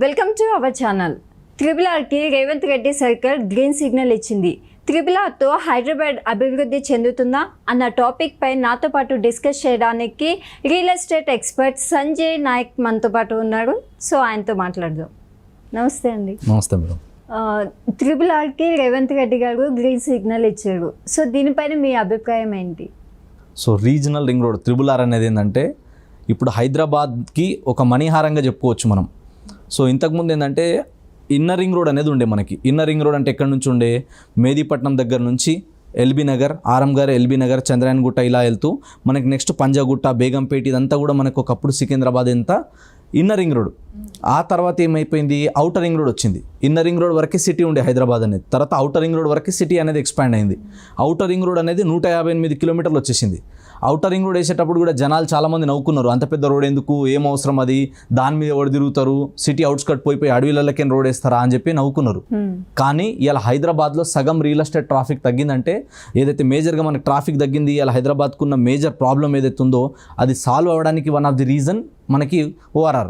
Welcome to our channel. త్రిబుల్-ఆర్కి రేవంత్ రెడ్డి సర్కార్ green signal ఇచ్చింది. త్రిబుల్-ఆర్తో హైదరాబాద్ అభివృద్ధి చెందుతుందా అన్న టాపిక్ పై నాతో పాటు డిస్కస్ చేయడానికి real estate expert Sanjay Nayak మనతో పాటు ఉన్నారు. సో ఆయనతో మాట్లాడదాం. నమస్తే అండి. నమస్తే మేడం. త్రిబుల్-ఆర్కి రేవంత్ రెడ్డి గారు గ్రీన్ సిగ్నల్ ఇచ్చారు. సో దీనిపైన మీ అభిప్రాయం ఏంటి? So regional ring road triple-are అనేది ఏంటంటే ఇప్పుడు హైదరాబాద్కి ఒక మణిహారంగా చెప్పుకోవచ్చు మనం. సో ఇంతకుముందు ఏంటంటే ఇన్నర్ రింగ్ రోడ్ అనేది ఉండే మనకి. ఇన్నర్ రింగ్ రోడ్ అంటే ఎక్కడి నుంచి ఉండే, మేదీపట్నం దగ్గర నుంచి ఎల్బీ నగర్, ఆరంగర్, ఎల్బీ నగర్, చంద్రాయన్గుట్ట ఇలా వెళ్తూ మనకి నెక్స్ట్ పంజాగుట్ట, బేగంపేట ఇదంతా కూడా మనకు ఒకప్పుడు సికింద్రాబాద్ ఎంత ఇన్నర్ రింగ్ రోడ్. ఆ తర్వాత ఏమైపోయింది, అవుటర్ రింగ్ రోడ్ వచ్చింది. ఇన్నర్ రింగ్ రోడ్ వరకు సిటీ ఉండే హైదరాబాద్ అనేది, తర్వాత అవుటర్ రింగ్ రోడ్ వరకు సిటీ అనేది ఎక్స్పాండ్ అయింది. అవుటర్ రింగ్ రోడ్ అనేది 158 కిలోమీటర్లు వచ్చేసింది. అవుటర్ రింగ్ రోడ్ వేసేటప్పుడు కూడా జనాలు చాలామంది నవ్వుకున్నారు, అంత పెద్ద రోడ్ ఎందుకు, ఏం అవసరం అది, దాని మీద ఎవరు తిరుగుతారు, సిటీ అవుట్స్కట్ పోయిపోయి అడవిలకి రోడ్ వేస్తారా అని చెప్పి నవ్వుకున్నారు. కానీ ఇలా హైదరాబాద్లో సగం రియల్ ఎస్టేట్ ట్రాఫిక్ తగ్గిందంటే, ఏదైతే మేజర్గా మనకి ట్రాఫిక్ తగ్గింది, ఇలా హైదరాబాద్కు ఉన్న మేజర్ ప్రాబ్లం ఏదైతే ఉందో అది సాల్వ్ అవ్వడానికి వన్ ఆఫ్ ది రీజన్ మనకి ORR.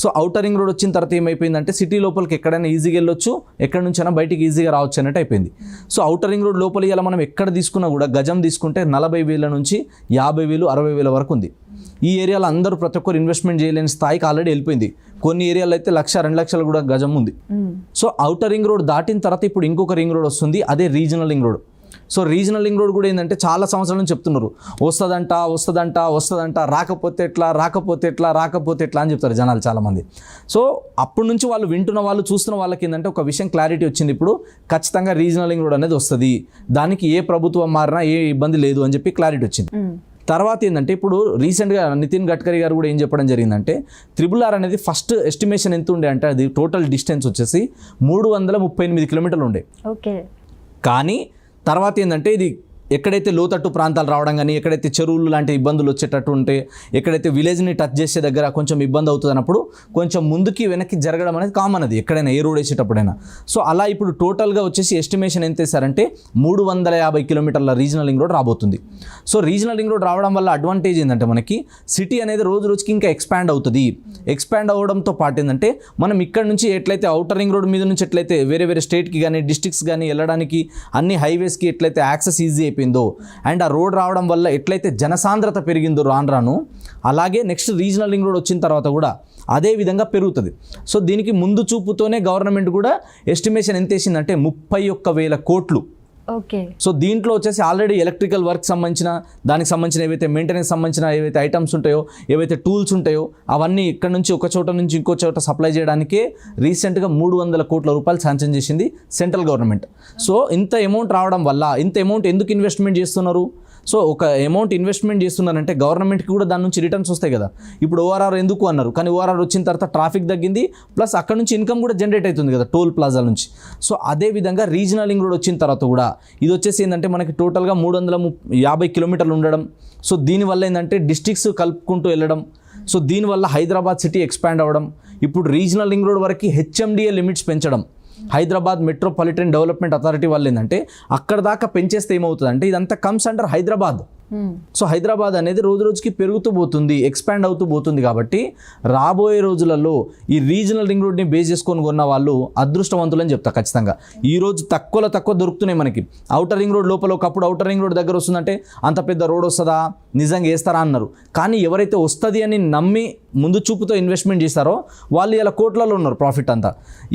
So outer ring road వచ్చిన తర్వాత ఏమైపోయిందంటే సిటీ లోపలికి ఎక్కడైనా ఈజీగా వెళ్ళొచ్చు, ఎక్కడి నుంచైనా బయటికి ఈజీగా రావచ్చు అన్నట్టు అయిపోయింది. సో అవుటర్ రింగ్ రోడ్ లోపల ఇలా మనం ఎక్కడ తీసుకున్నా కూడా గజం తీసుకుంటే 40,000 నుంచి 50,000, 60,000 వరకు ఉంది. ఈ ఏరియాలో అందరూ ప్రతి ఒక్కరు ఇన్వెస్ట్మెంట్ చేయలేని స్థాయికి ఆల్రెడీ వెళ్ళిపోయింది. కొన్ని ఏరియాలో అయితే 1,00,000, 2,00,000 కూడా గజం ఉంది. సో అవుటర్ రింగ్ రోడ్ దాటిన తర్వాత ఇప్పుడు ఇంకొక రింగ్ రోడ్ వస్తుంది, అదే regional ring road. So regional ring road కూడా ఏంటంటే చాలా సంవత్సరాల నుంచి చెప్తున్నారు, వస్తుందంట, రాకపోతే ఎట్లా అని చెప్తారు జనాలు చాలామంది. సో అప్పటి నుంచి వాళ్ళు వింటున్న వాళ్ళు, చూస్తున్న వాళ్ళకి ఏంటంటే ఒక విషయం క్లారిటీ వచ్చింది, ఇప్పుడు ఖచ్చితంగా రీజనల్ రింగ్ రోడ్ అనేది వస్తుంది, దానికి ఏ ప్రభుత్వం మారినా ఏ ఇబ్బంది లేదు అని చెప్పి క్లారిటీ వచ్చింది. తర్వాత ఏంటంటే ఇప్పుడు రీసెంట్గా నితిన్ గడ్కరీ గారు కూడా ఏం చెప్పడం జరిగిందంటే, త్రిబుల్-ఆర్ అనేది ఫస్ట్ ఎస్టిమేషన్ ఎంత ఉండే అంటే అది టోటల్ డిస్టెన్స్ వచ్చేసి 338 కిలోమీటర్లు ఉండే. ఓకే. కానీ తర్వాత ఏంటంటే ఇది ఎక్కడైతే లోతట్టు ప్రాంతాలు రావడం కానీ, ఎక్కడైతే చెరువులు లాంటి ఇబ్బందులు వచ్చేటట్టు ఉంటే, ఎక్కడైతే విలేజ్ని టచ్ చేసే దగ్గర కొంచెం ఇబ్బంది అవుతుంది అన్నప్పుడు కొంచెం ముందుకి వెనక్కి జరగడం అనేది కామన్, అది ఎక్కడైనా ఏ రోడ్ వేసేటప్పుడైనా. సో అలా ఇప్పుడు టోటల్గా వచ్చేసి ఎస్టిమేషన్ ఎంత వేశారంటే 350 కిలోమీటర్ల రీజనల్ రింగ్ రోడ్ రాబోతుంది. సో రీజనల్ రింగ్ రోడ్ రావడం వల్ల అడ్వాంటేజ్ ఏంటంటే మనకి సిటీ అనేది రోజు రోజుకి ఇంకా ఎక్స్పాండ్ అవుతుంది. ఎక్స్పాండ్ అవ్వడంతో పాటు ఏంటంటే మనం ఇక్కడ నుంచి ఎట్లయితే అవుటర్ రింగ్ రోడ్ మీద నుంచి ఎట్లయితే వేరే వేరే స్టేట్కి కానీ డిస్ట్రిక్ట్స్ కానీ వెళ్ళడానికి అన్ని హైవేస్కి ఎట్లయితే యాక్సెస్ ఈజీ అయిపోయిందో, అండ్ ఆ రోడ్ రావడం వల్ల ఎట్లయితే జనసాంద్రత పెరిగిందో రాను అలాగే నెక్స్ట్ రీజనల్ రింగ్ రోడ్ వచ్చిన తర్వాత కూడా అదే విధంగా పెరుగుతుంది. సో దీనికి ముందు చూపుతోనే గవర్నమెంట్ కూడా ఎస్టిమేషన్ ఎంత వేసిందంటే 31,000 కోట్లు. ఓకే. సో దీంట్లో వచ్చేసి ఆల్రెడీ ఎలక్ట్రికల్ వర్క్ దానికి సంబంధించిన ఏవైతే మెయింటెనెన్స్ సంబంధించిన ఏవైతే ఐటమ్స్ ఉంటాయో, ఏవైతే టూల్స్ ఉంటాయో అవన్నీ ఇక్కడ నుంచి ఒక చోట నుంచి ఇంకో చోట సప్లై చేయడానికే రీసెంట్గా 300 కోట్ల రూపాయలు శాంక్షన్ చేసింది సెంట్రల్ గవర్నమెంట్. సో ఇంత అమౌంట్ రావడం వల్ల, ఇంత అమౌంట్ ఎందుకు ఇన్వెస్ట్మెంట్ చేస్తున్నారు? సో ఒక అమౌంట్ ఇన్వెస్ట్మెంట్ చేస్తున్నారంటే గవర్నమెంట్కి కూడా దాని నుంచి రిటర్న్స్ వస్తాయి కదా. ఇప్పుడు ఓఆర్ఆర్ ఎందుకు అన్నారు, కానీ ఓఆర్ఆర్ వచ్చిన తర్వాత ట్రాఫిక్ తగ్గింది, ప్లస్ అక్కడ నుంచి ఇన్కమ్ కూడా జనరేట్ అవుతుంది కదా టోల్ ప్లాజా నుంచి. సో అదే విధంగా రీజనల్ రింగ్ రోడ్ వచ్చిన తర్వాత కూడా ఇది వచ్చేసి ఏంటంటే మనకి టోటల్గా 350 కిలోమీటర్లు ఉండడం. సో దీనివల్ల ఏంటంటే డిస్ట్రిక్ట్స్ కలుపుకుంటూ వెళ్ళడం. సో దీనివల్ల హైదరాబాద్ సిటీ ఎక్స్పాండ్ అవ్వడం. ఇప్పుడు రీజనల్ రింగ్ రోడ్ వరకు హెచ్ఎండిఏ లిమిట్స్ పెంచడం, హైదరాబాద్ మెట్రోపాలిటన్ డెవలప్మెంట్ అథారిటీ వాళ్ళు ఏంటంటే అక్కడ దాకా పెంచేస్తే ఏమవుతుంది అంటే ఇదంతా comes under Hyderabad. So Hyderabad అనేది రోజు రోజుకి పెరుగుతూ పోతుంది, ఎక్స్పాండ్ అవుతూ పోతుంది. కాబట్టి రాబోయే రోజులలో ఈ రీజనల్ రింగ్ రోడ్ని బేస్ చేసుకొని కొన్న వాళ్ళు అదృష్టవంతులని చెప్తా ఖచ్చితంగా. ఈరోజు తక్కువ దొరుకుతున్నాయి మనకి. అవుటర్ రింగ్ రోడ్ లోపల ఒకప్పుడు అవుటర్ రింగ్ రోడ్ దగ్గర వస్తుందంటే అంత పెద్ద రోడ్ వస్తుందా, నిజంగా వేస్తారా అన్నారు. కానీ ఎవరైతే వస్తుంది అని నమ్మి ముందు చూపుతో ఇన్వెస్ట్మెంట్ చేస్తారో వాళ్ళు ఇలా కోట్లలో ఉన్నారు ప్రాఫిట్ అంతా.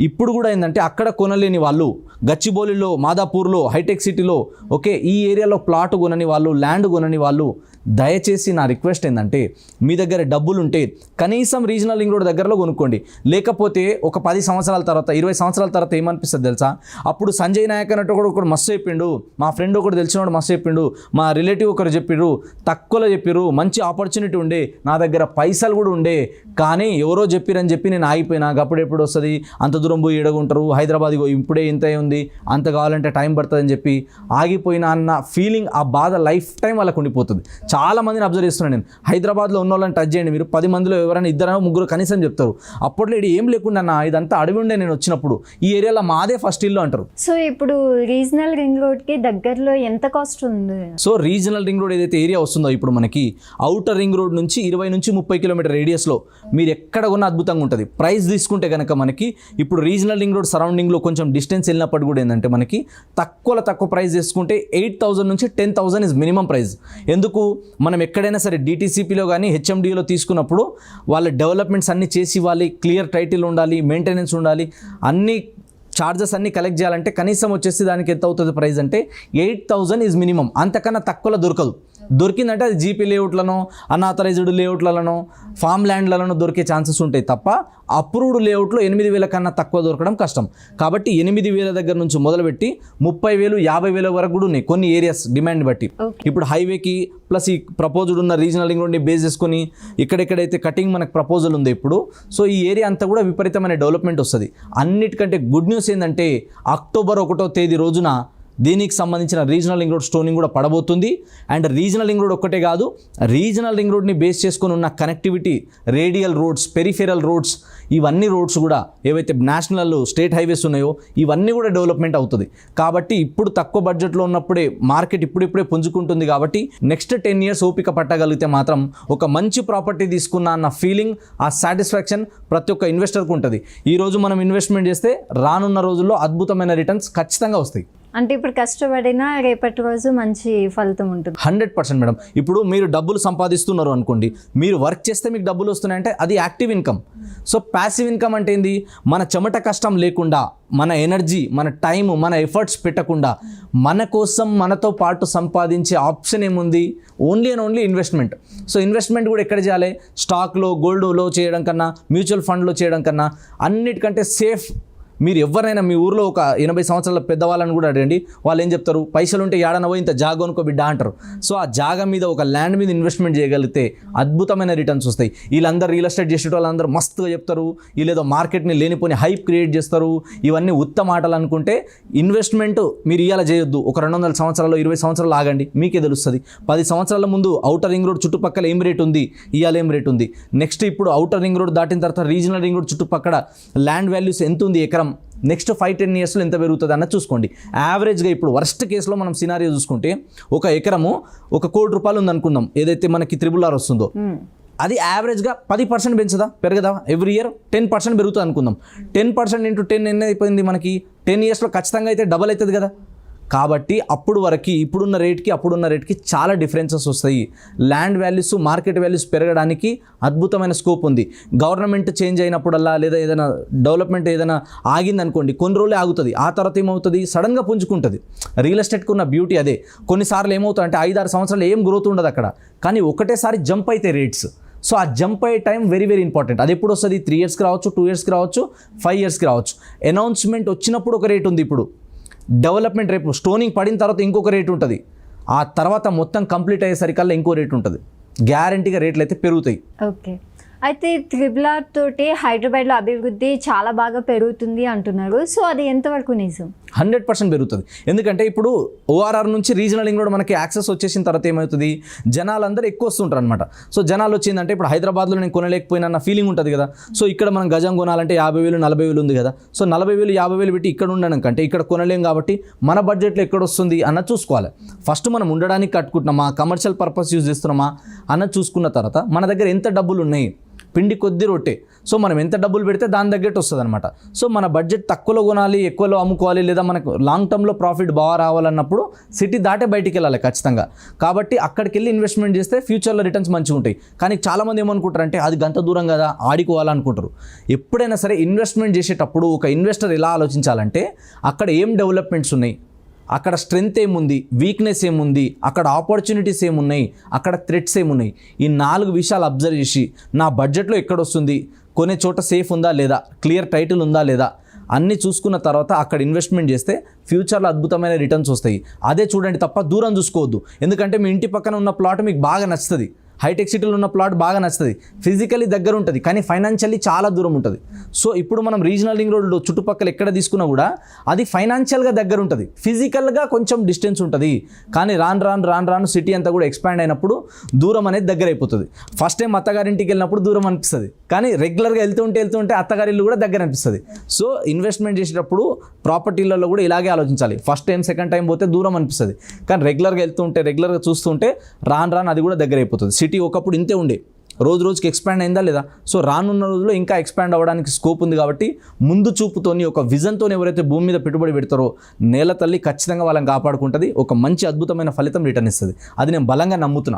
ఇప్పుడు కూడా ఏంటంటే అక్కడ కొనలేని వాళ్ళు గచ్చిబౌలిలో, మాదాపూర్లో, హైటెక్ సిటీలో, ఓకే ఈ ఏరియాలో ప్లాట్ కొనని వాళ్ళు, ల్యాండ్ కొనని వాళ్ళు, దయచేసి నా రిక్వెస్ట్ ఏంటంటే మీ దగ్గర డబ్బులు ఉంటే కనీసం రీజనల్ రింగ్ రోడ్ దగ్గరలో కొనుక్కోండి. లేకపోతే ఒక 10 సంవత్సరాల తర్వాత, 20 సంవత్సరాల తర్వాత ఏమనిపిస్తుంది తెలుసా, అప్పుడు సంజయ్ నాయక్ అన్నట్టు ఒకడు మస్తు చెప్పిండు, మా ఫ్రెండ్ ఒకటి తెలిసినవాడు మస్తు చెప్పిండు, మా రిలేటివ్ ఒకరు చెప్పిర్రు, తక్కువలో చెప్పిర్రు, మంచి ఆపర్చునిటీ ఉండే, నా దగ్గర పైసలు కూడా ఉండే, కానీ ఎవరో చెప్పిరని చెప్పి నేను ఆగిపోయినా. అప్పుడు ఎప్పుడు వస్తుంది, అంత దూరం పోయి ఎడగుంటారు, హైదరాబాద్ ఇప్పుడే ఇంత ఉంది, అంత కావాలంటే టైం పడుతుంది అని చెప్పి ఆగిపోయినా అన్న ఫీలింగ్, ఆ బాధ లైఫ్ టైం వాళ్ళకు ఉండిపోతుంది. చాలా మందిని అబ్జర్వ్ చేస్తున్నాను నేను. హైదరాబాద్లో ఉన్న వాళ్ళని టచ్ చేయండి మీరు, 10 మందిలో ఎవరైనా 2-3 కనీసం చెప్తారు అప్పట్లో ఇది ఏం లేకుండా అన్న ఇదంతా అడవి ఉండే నేను వచ్చినప్పుడు, ఈ ఏరియాలో మాదే ఫస్ట్ ఇల్లు అంటారు. సో ఇప్పుడు రీజనల్ రింగ్ రోడ్కి దగ్గరలో ఎంత కాస్ట్ ఉంది? సో రీజనల్ రింగ్ రోడ్ ఏదైతే ఏరియా వస్తుందో ఇప్పుడు మనకి అవుటర్ రింగ్ రోడ్ నుంచి 20 నుంచి 30 కిలోమీటర్ రేడియస్లో మీరు ఎక్కడ కొన్నా అద్భుతంగా ఉంటుంది. ప్రైస్ తీసుకుంటే కనుక మనకి ఇప్పుడు రీజనల్ రింగ్ రోడ్ సరౌండింగ్లో కొంచెం డిస్టెన్స్ వెళ్ళినప్పుడు కూడా ఏంటంటే మనకి తక్కువ ప్రైస్ తీసుకుంటే 8,000 నుంచి 10,000 ఇస్ మినిమం ప్రైస్. ఎందుకు మనం ఎక్కడైనా సరే డిటీసీపీలో కానీ హెచ్ఎండిలో తీసుకున్నప్పుడు వాళ్ళ డెవలప్మెంట్స్ అన్నీ చేసి వాళ్ళ క్లియర్ టైటిల్ ఉండాలి, మెయింటెనెన్స్ ఉండాలి, అన్ని చార్జెస్ అన్నీ కలెక్ట్ చేయాలంటే కనీసం వచ్చేసి దానికి ఎంత అవుతుంది ప్రైస్ అంటే 8,000 ఈజ్ మినిమం. అంతకన్నా తక్కువలో దొరకదు. దొరికిందంటే అది జీపీ లేఅవుట్లను, అన్ఆథరైజ్డ్ లేఅవుట్లను, ఫామ్ ల్యాండ్లను దొరికే ఛాన్సెస్ ఉంటాయి తప్ప అప్రూవ్డ్ లేఅవుట్లో 8,000 కన్నా తక్కువ దొరకడం కష్టం. కాబట్టి 8,000 దగ్గర నుంచి మొదలుపెట్టి 30,000, 50,000 వరకు కూడా ఉన్నాయి కొన్ని ఏరియాస్ డిమాండ్ బట్టి. ఇప్పుడు హైవేకి ప్లస్ ఈ ప్రపోజల్ ఉన్న రీజనల్ రింగ్ రోడ్ని బేస్ చేసుకొని ఇక్కడెక్కడైతే కటింగ్ మనకు ప్రపోజల్ ఉంది ఇప్పుడు, సో ఈ ఏరియా అంతా కూడా విపరీతమైన డెవలప్మెంట్ వస్తుంది. అన్నిటికంటే గుడ్ న్యూస్ ఏంటంటే అక్టోబర్ 1వ తేదీ రోజున దీనికి సంబంధించిన రీజనల్ రింగ్ రోడ్ స్టోనింగ్ కూడా పడబోతుంది. అండ్ రీజనల్ రింగ్ రోడ్ ఒక్కటే కాదు, రీజనల్ రింగ్ రోడ్ని బేస్ చేసుకొని ఉన్న connectivity, radial roads, peripheral roads, ఇవన్నీ రోడ్స్ కూడా ఏవైతే నేషనల్ స్టేట్ హైవేస్ ఉన్నాయో ఇవన్నీ కూడా డెవలప్మెంట్ అవుతుంది. కాబట్టి ఇప్పుడు తక్కువ బడ్జెట్లో ఉన్నప్పుడే మార్కెట్ ఇప్పుడిప్పుడే పుంజుకుంటుంది. కాబట్టి నెక్స్ట్ 10 years ఓపిక పట్టగలిగితే మాత్రం ఒక మంచి ప్రాపర్టీ తీసుకున్న అన్న ఫీలింగ్, ఆ సాటిస్ఫాక్షన్ ప్రతి ఒక్క ఇన్వెస్టర్కి ఉంటుంది. ఈరోజు మనం ఇన్వెస్ట్మెంట్ చేస్తే రానున్న రోజుల్లో అద్భుతమైన రిటర్న్స్ ఖచ్చితంగా వస్తాయి. అంటే ఇప్పుడు కష్టపడినా రేపటి రోజు మంచి ఫలితం ఉంటుంది. 100% మేడం. ఇప్పుడు మీరు డబ్బులు సంపాదిస్తున్నారు అనుకోండి, మీరు వర్క్ చేస్తే మీకు డబ్బులు వస్తున్నాయంటే అది active income. So passive income అంటే ఏంది? మన చెమట కష్టం లేకుండా, మన ఎనర్జీ, మన టైం, మన ఎఫర్ట్స్ పెట్టకుండా మన కోసం మనతో పాటు సంపాదించే ఆప్షన్ ఏముంది? Only and only investment. So investment కూడా ఎక్కడ చేయాలి? స్టాక్లో, గోల్డ్లో చేయడం కన్నా, మ్యూచువల్ ఫండ్లో చేయడం కన్నా అన్నిటికంటే సేఫ్. మీరు ఎవరైనా మీ ఊర్లో ఒక 80 సంవత్సరాల పెద్దవాళ్ళని కూడా అడగండి, వాళ్ళు ఏం చెప్తారు? పైసలు ఉంటే ఏడనవో ఇంత జాగా అనుకో బిడ్డ అంటారు. సో ఆ జాగా మీద, ఒక ల్యాండ్ మీద ఇన్వెస్ట్మెంట్ చేయగలిగితే అద్భుతమైన రిటర్న్స్ వస్తాయి. వీళ్ళందరూ రియల్ ఎస్టేట్ చేసే వాళ్ళందరూ మస్తుగా చెప్తారు, వీళ్ళేదో మార్కెట్ని లేనిపోని హైప్ క్రియేట్ చేస్తారు, ఇవన్నీ ఉత్తమ ఆటలు అనుకుంటే ఇన్వెస్ట్మెంట్ మీరు ఇవాళ చేయొద్దు. ఒక 200 సంవత్సరాలు, 20 సంవత్సరాలు ఆగండి, మీకే తెలుస్తుంది. 10 సంవత్సరాల ముందు అవుటర్ రింగ్ రోడ్ చుట్టుపక్కల ఏం రేట్ ఉంది, ఇవాళ ఏం రేట్ ఉంది. నెక్స్ట్ ఇప్పుడు అవుటర్ రింగ్ రోడ్ దాటిన తర్వాత రీజనల్ రింగ్ రోడ్ చుట్టుపక్కల ల్యాండ్ వాల్యూస్ ఎంత ఉంది ఎకరం, నెక్స్ట్ 5-10 yearsలో ఎంత పెరుగుతుంది అన్నది చూసుకోండి. యావరేజ్గా ఇప్పుడు వర్స్ట్ కేసులో మనం సినారియో చూసుకుంటే ఒక ఎకరము 1 కోటి రూపాయలు ఉంది అనుకుందాం, ఏదైతే మనకి RRR వస్తుందో అది యావరేజ్గా 10% పెంచదా, పెరగదా? ఎవ్రీ ఇయర్ 10% పెరుగుతుంది అనుకుందాం. 10% ఇంటూ 10 ఎన్ని అయిపోయింది మనకి? 10 yearsలో ఖచ్చితంగా అయితే డబల్ అవుతుంది కదా. కాబట్టి అప్పుడు వరకు ఇప్పుడున్న రేట్కి అప్పుడున్న రేట్కి చాలా డిఫరెన్సెస్ వస్తాయి. ల్యాండ్ వాల్యూస్, మార్కెట్ వాల్యూస్ పెరగడానికి అద్భుతమైన స్కోప్ ఉంది. గవర్నమెంట్ చేంజ్ అయినప్పుడల్లా, లేదా ఏదైనా డెవలప్మెంట్ ఏదైనా ఆగిందనుకోండి, కొన్ని రోజులే ఆగుతుంది, ఆ తర్వాత ఏమవుతుంది? సడన్గా పుంజుకుంటుంది. రియల్ ఎస్టేట్కి ఉన్న బ్యూటీ అదే. కొన్నిసార్లు ఏమవుతుందంటే 5-6 సంవత్సరాలు ఏం గ్రోత్ ఉండదు అక్కడ, కానీ ఒకటేసారి జంప్ అయితే రేట్స్. సో ఆ జంప్ అయ్యే టైం వెరీ వెరీ ఇంపార్టెంట్. అది ఎప్పుడు వస్తుంది? 3 yearsకి రావచ్చు, 2 yearsకి రావచ్చు, 5 yearsకి రావచ్చు. అనౌన్స్మెంట్ వచ్చినప్పుడు ఒక రేట్ ఉంది, ఇప్పుడు డెవలప్మెంట్ రేపు స్టోనింగ్ పడిన తర్వాత ఇంకొక రేట్ ఉంటుంది, ఆ తర్వాత మొత్తం కంప్లీట్ అయ్యేసరికల్లా ఇంకో రేట్ ఉంటుంది. గ్యారంటీగా రేట్లు అయితే పెరుగుతాయి. ఓకే, అయితే RRR తోటి హైదరాబాద్లో అభివృద్ధి చాలా బాగా పెరుగుతుంది అంటున్నారు. సో అది ఎంతవరకు నిజం? 100% పెరుగుతుంది. ఎందుకంటే ఇప్పుడు ORR నుంచి రీజనల్ రింగ్ రోడ్ మనకి యాక్సెస్ వచ్చేసిన తర్వాత ఏమవుతుంది? జనాలందరూ ఎక్కువ వస్తుంటారు అనమాట. సో జనాలు వచ్చిందంటే ఇప్పుడు హైదరాబాద్లో నేను కొనలేకపోయినా అన్న ఫీలింగ్ ఉంటుంది కదా. సో ఇక్కడ మనం గజం కొనాలంటే 50,000, 40,000 ఉంది కదా. సో 40,000, 50,000 పెట్టి ఇక్కడ ఉండడం కంటే ఇక్కడ కొనలేం కాబట్టి మన బడ్జెట్లో ఎక్కడ వస్తుంది అన్నది చూసుకోవాలి. ఫస్ట్ మనం ఉండడానికి కట్టుకుంటున్నామా, కమర్షియల్ పర్పస్ యూజ్ చేస్తున్నామా అన్నది చూసుకున్న తర్వాత మన దగ్గర ఎంత డబ్బులు ఉన్నాయి, పిండి కొద్ది రొట్టె. సో మనం ఎంత డబ్బులు పెడితే దాని తగ్గట్టు వస్తుంది అనమాట. సో మన బడ్జెట్ తక్కువలో కొనాలి, ఎక్కువలో అమ్ముకోవాలి, లేదా మనకు లాంగ్ టర్మ్లో ప్రాఫిట్ బాగా రావాలన్నప్పుడు సిటీ దాటే బయటికి వెళ్ళాలి ఖచ్చితంగా. కాబట్టి అక్కడికి వెళ్ళి ఇన్వెస్ట్మెంట్ చేస్తే ఫ్యూచర్లో రిటర్న్స్ మంచిగా ఉంటాయి. కానీ చాలామంది ఏమనుకుంటారంటే అది గంత దూరం కదా, ఆడుకోవాలనుకుంటారు. ఎప్పుడైనా సరే ఇన్వెస్ట్మెంట్ చేసేటప్పుడు ఒక ఇన్వెస్టర్ ఎలా ఆలోచించాలంటే అక్కడ ఏం డెవలప్మెంట్స్ ఉన్నాయి, అక్కడ స్ట్రెంగ్త్ ఏముంది, వీక్నెస్ ఏముంది, అక్కడ ఆపర్చునిటీస్ ఏమున్నాయి, అక్కడ థ్రెట్స్ ఏమున్నాయి, ఈ 4 విషయాలు అబ్జర్వ్ చేసి నా బడ్జెట్లో ఎక్కడొస్తుంది, కొనే చోట సేఫ్ ఉందా లేదా, క్లియర్ టైటిల్ ఉందా లేదా అన్నీ చూసుకున్న తర్వాత అక్కడ ఇన్వెస్ట్మెంట్ చేస్తే ఫ్యూచర్లో అద్భుతమైన రిటర్న్స్ వస్తాయి. అదే చూడండి తప్ప దూరం చూసుకోవద్దు. ఎందుకంటే మీ ఇంటి పక్కన ఉన్న ప్లాట్ మీకు బాగా నచ్చుతుంది, హైటెక్ సిటీలో ఉన్న ప్లాట్ బాగా నచ్చుతుంది, ఫిజికల్లీ దగ్గర ఉంటుంది కానీ ఫైనాన్షియల్లీ చాలా దూరం ఉంటుంది. సో ఇప్పుడు మనం రీజనల్ రింగ్ రోడ్ చుట్టుపక్కల ఎక్కడ తీసుకున్నా కూడా అది ఫైనాన్షియల్గా దగ్గర ఉంటుంది, ఫిజికల్గా కొంచెం డిస్టెన్స్ ఉంటుంది. కానీ రాను సిటీ అంతా కూడా ఎక్స్పాండ్ అయినప్పుడు దూరం అనేది దగ్గర అయిపోతుంది. ఫస్ట్ టైం అత్తగారింటికి వెళ్ళినప్పుడు దూరం అనిపిస్తుంది, కానీ రెగ్యులర్గా వెళ్తుంటే అత్తగారి ఇల్లు కూడా దగ్గర అనిపిస్తుంది. సో ఇన్వెస్ట్మెంట్ చేసేటప్పుడు ప్రాపర్టీలలో కూడా ఇలాగే ఆలోచించాలి. ఫస్ట్ టైం సెకండ్ టైం పోతే దూరం అనిపిస్తుంది, కానీ రెగ్యులర్గా చూస్తుంటే రాను అది కూడా దగ్గర అయిపోతుంది. సిటీ ఒకప్పుడు ఇంతే ఉండే, రోజుకి ఎక్స్పాండ్ అయిందా లేదా? సో రానున్న రోజుల్లో ఇంకా ఎక్స్పాండ్ అవ్వడానికి స్కోప్ ఉంది. కాబట్టి ముందు చూపుతోని ఒక విజన్తో ఎవరైతే భూమి మీద పెట్టుబడి పెడతారో నేల తల్లి ఖచ్చితంగా వాళ్ళని కాపాడుకుంటుంది, ఒక మంచి అద్భుతమైన ఫలితం రిటర్న్ ఇస్తుంది. అది నేను బలంగా నమ్ముతున్నా.